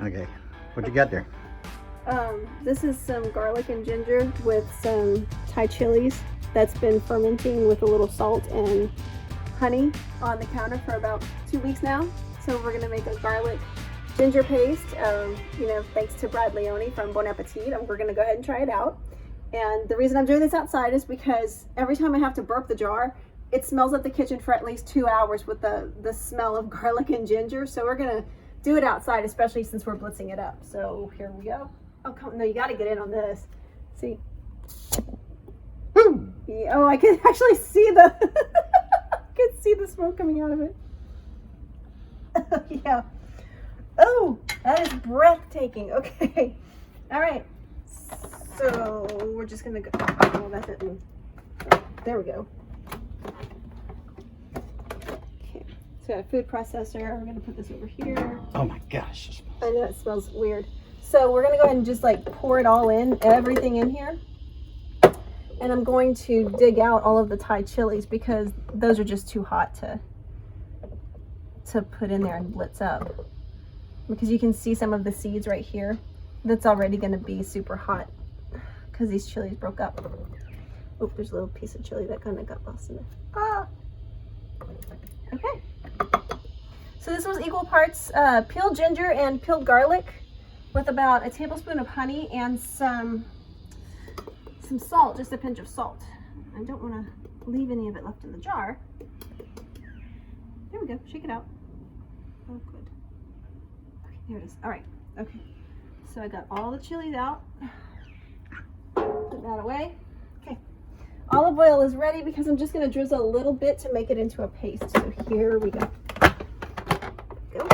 Okay, what you got there? This is some garlic and ginger with some Thai chilies that's been fermenting with a little salt and honey on the counter for about 2 weeks now. So we're gonna make a garlic ginger paste. Thanks to Brad Leone from Bon Appetit, and we're gonna go ahead and try it out. And the reason I'm doing this outside is because every time I have to burp the jar, it smells at the kitchen for at least 2 hours with the smell of garlic and ginger. So we're gonna do it outside, especially since we're blitzing it up. So here we go. Oh, come, no, you got to get in on this. See? Yeah, oh, I can actually see the I can see the smoke coming out of it. Yeah. Oh, that is breathtaking. Okay. All right. So we're just gonna go. Oh, that's it. There we go. Okay. So a food processor. We're gonna put this over here. Oh my gosh. I know it smells weird. So we're gonna go ahead and just like pour it all in, everything in here. And I'm going to dig out all of the Thai chilies because those are just too hot to put in there and blitz up. Because you can see some of the seeds right here. That's already gonna be super hot because these chilies broke up. Oh, there's a little piece of chili that kind of got lost in there. Ah! Okay. So this was equal parts peeled ginger and peeled garlic with about a tablespoon of honey and some salt, just a pinch of salt. I don't want to leave any of it left in the jar. There we go. Shake it out. Oh, good. Okay, there it is. All right. Okay. So I got all the chilies out. Put that away. Okay. Olive oil is ready because I'm just going to drizzle a little bit to make it into a paste. So here we go. Go.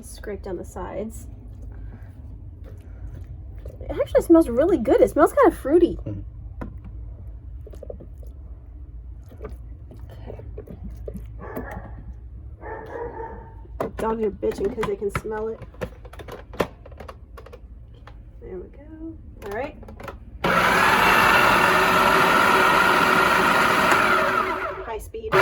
Scrape down the sides. It actually smells really good. It smells kind of fruity. Okay. Dogs are bitching because they can smell it. There we go. All right. High speed.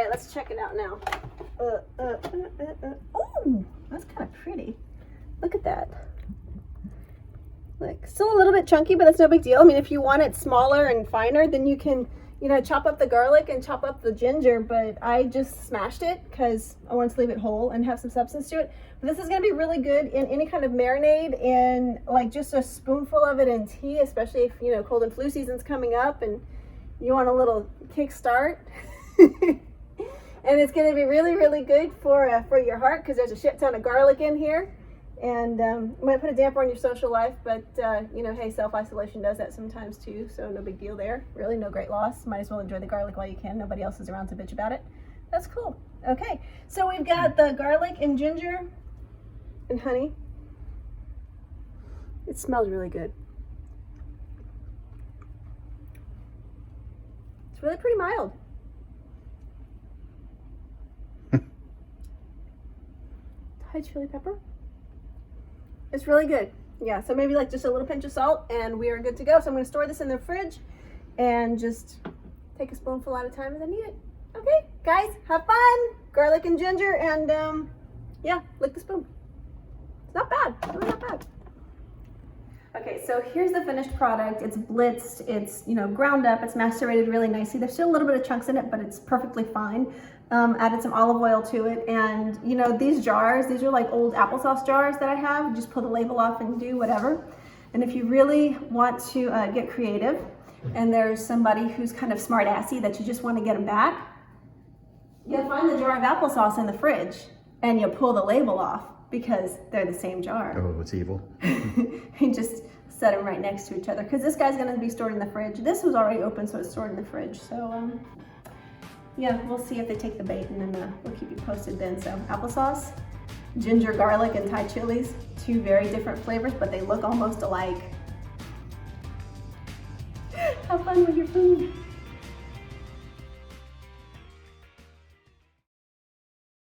Let's check it out now. Oh, that's kind of pretty. Look at that. Like, still a little bit chunky, but that's no big deal. I mean, if you want it smaller and finer, then you can, chop up the garlic and chop up the ginger, but I just smashed it because I wanted to leave it whole and have some substance to it. But this is going to be really good in any kind of marinade, and like just a spoonful of it in tea, especially if, cold and flu season's coming up and you want a little kickstart. And it's going to be really, really good for your heart because there's a shit ton of garlic in here. And might put a damper on your social life, but hey, self-isolation does that sometimes too, so no big deal there. Really, no great loss. Might as well enjoy the garlic while you can. Nobody else is around to bitch about it. That's cool. Okay, so we've got the garlic and ginger and honey. It smells really good. It's really pretty mild. Thai chili pepper. It's really good. Yeah, so maybe like just a little pinch of salt and we are good to go. So I'm gonna store this in the fridge and just take a spoonful at a time as I need it. Okay, guys, have fun. Garlic and ginger and yeah, lick the spoon. It's not bad, really not bad. Okay, so here's the finished product. It's blitzed, it's ground up, it's macerated really nicely. There's still a little bit of chunks in it, but it's perfectly fine. Added some olive oil to it, and these jars, these are like old applesauce jars that I have. Just pull the label off and do whatever. And if you really want to get creative, and there's somebody who's kind of smart-assy that you just want to get them back, you'll find the jar of applesauce in the fridge, and you'll pull the label off because they're the same jar. Oh, it's evil. And just set them right next to each other because this guy's going to be stored in the fridge. This was already open, so it's stored in the fridge. So yeah, we'll see if they take the bait, and then we'll keep you posted then. So applesauce, ginger, garlic, and Thai chilies, two very different flavors, but they look almost alike. Have fun with your food.